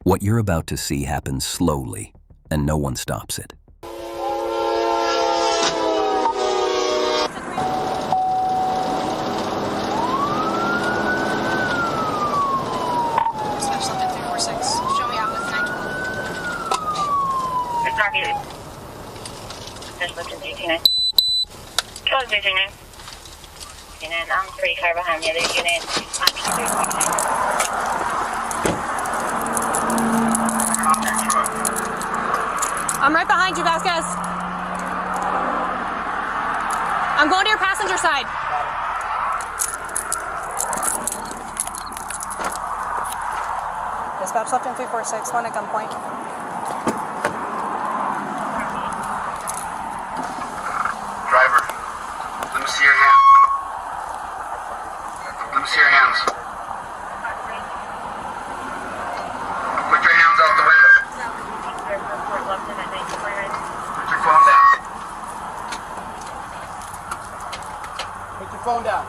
What you're about to see happens slowly, and no one stops it. Dispatch something 346. Show me out with 912. It's not muted. Just look at 39. Close 39. And I'm pretty far behind the other unit. I'm right behind you, Vasquez. I'm going to your passenger side. Dispatch left in 346, one at gunpoint. Driver, let me see your hand. Let me see your hands. Put your hands out the window. Put your phone down. Put your phone down.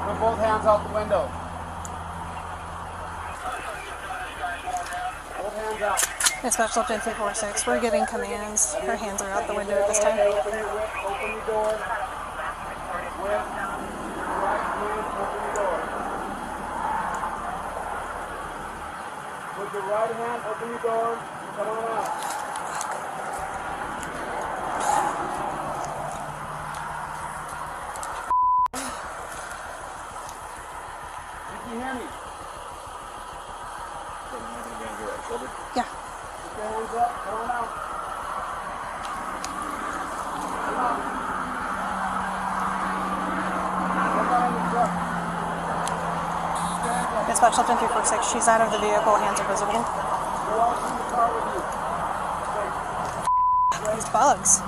Put both hands out the window. Both hands out. Dispatch left in 346. We're giving commands. Her hands are out the window at this time. Open your door. With your right hand, open your door. With your right hand, open your door. Come on out. Did you hear me? Yeah. Put your hands up. Come on out. Come on. Get behind the truck. Stand up. Dispatch left in 346. She's out of the vehicle. Hands are visible. Who else in the car with you? These bugs.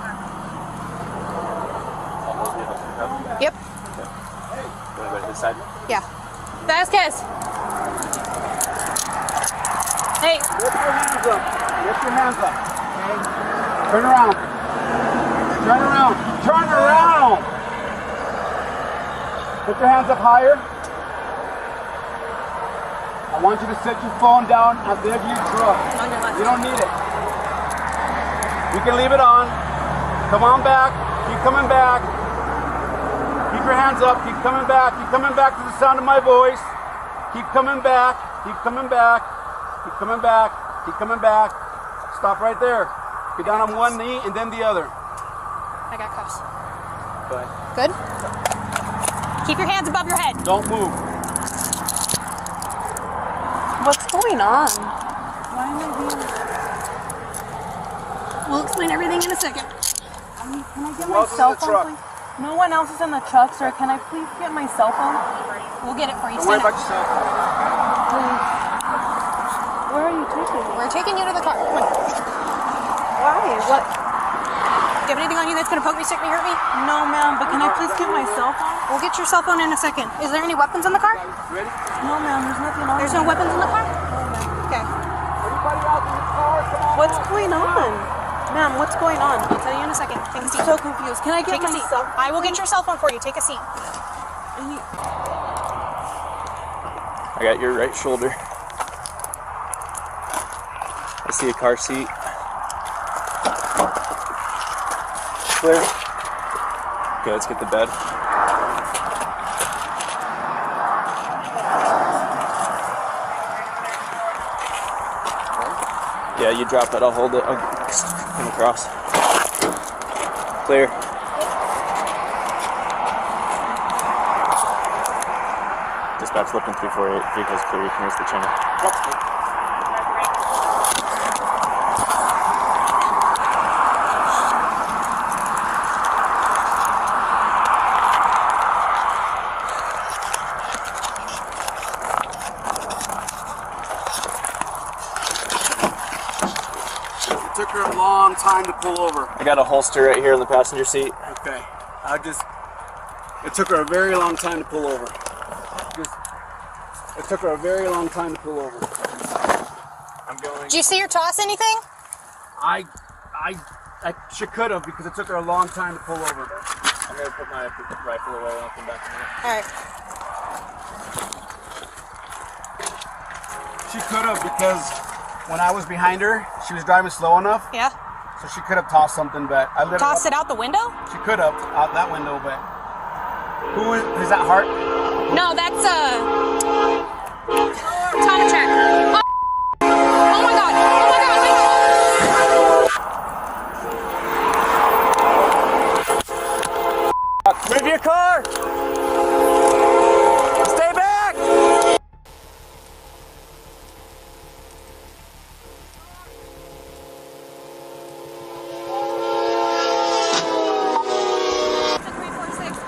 Yep. Yeah. Vasquez. Hey. Lift your hands up. Lift your hands up. Okay? Turn around. Turn around. Turn around. Put your hands up higher. I want you to set your phone down at the edge of your truck. On your left. You don't need it. You can leave it on. Come on back. Keep coming back. Keep your hands up. Keep coming back. Keep coming back to the sound of my voice. Keep coming back. Keep coming back. Keep coming back. Keep coming back. Stop right there. Get down on one knee and then the other. I got cuffs. Good. Good? Keep your hands above your head. Don't move. What's going on? Why am I being... We'll explain everything in a second. Can I get Who my else is in cell the phone, truck? please? No one else is in the truck, sir. Can I please get my cell phone? We'll get it for you. Don't worry Stand about up. yourself. Please. Where are you taking me? We're taking you to the car. Come on. Why? What? Do you have anything on you that's going to poke me, stick me, hurt me? No, ma'am, but can I please get my cell phone? We'll get your cell phone in a second. Is there any weapons in the car? Ready? No, ma'am, there's nothing on There's me. no weapons in the car? Okay. Everybody out in the car, come on. What's going on? Ma'am, what's going on? I'll tell you in a second. Take a I'm seat. so confused. Can I get Take a my seat. cell phone? I will get your cell phone for you. Take a seat. I got your right shoulder. I see a car seat. Clear. Okay, let's get the bed. Yeah, you drop it, I'll hold it. I'll come across. Clear. Dispatch looking 348. Vehicle's clear. You can raise the channel. It took her a long time to pull over. I got a holster right here in the passenger seat. Okay. It took her a very long time to pull over. It took her a very long time to pull over. I'm going. Did you see her toss anything? I she could have because it took her a long time to pull over. I'm gonna put my rifle away. I'll come back in a minute. All right. She could have, because when I was behind her, she was driving slow enough. Yeah. So she could have tossed something, but I literally Tossed it out the window? She could have out that window, but who is that? Hart? No, that's Tom check. Oh, oh my god! Oh my god! Move your car! Stay back!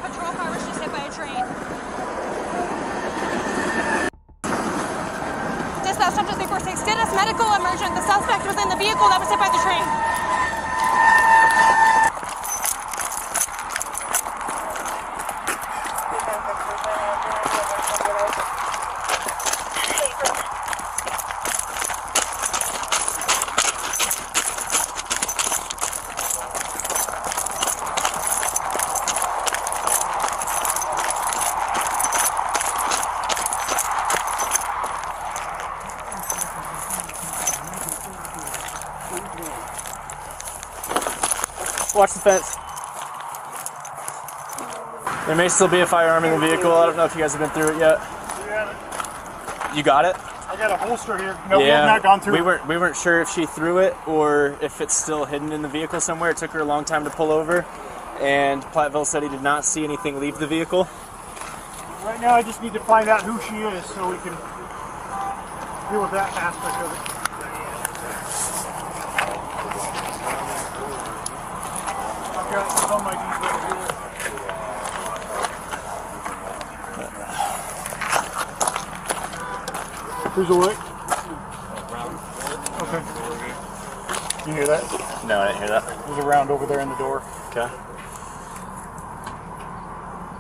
Patrol car was just hit by a train. Dispatch 346, did us medical emergent. The suspect was in the vehicle that was hit by the train. Watch the fence. There may still be a firearm in the vehicle. I don't know if you guys have been through it yet. You got it? I got a holster here. No, we have not gone through it. We weren't sure if she threw it or if it's still hidden in the vehicle somewhere. It took her a long time to pull over, and Platteville said he did not see anything leave the vehicle. Right now, I just need to find out who she is so we can deal with that aspect of it. I've got some IDs right here. Who's awake? Okay. You hear that? No, I didn't hear that. There's a round over there in the door. Okay.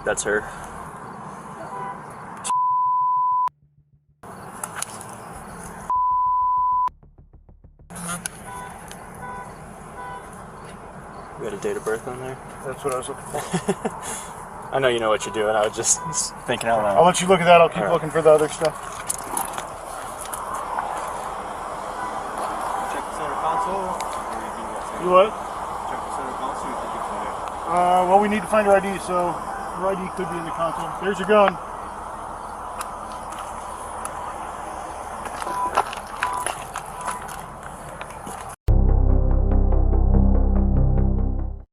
That's her. You got a date of birth on there? That's what I was looking for. I know you know what you're doing. I was just thinking out loud. I'll let you look at that. I'll keep looking for the other stuff. Check the center console. You what? Check the center console. You think it's in there? Well, we need to find her ID, so her ID could be in the console. There's your gun.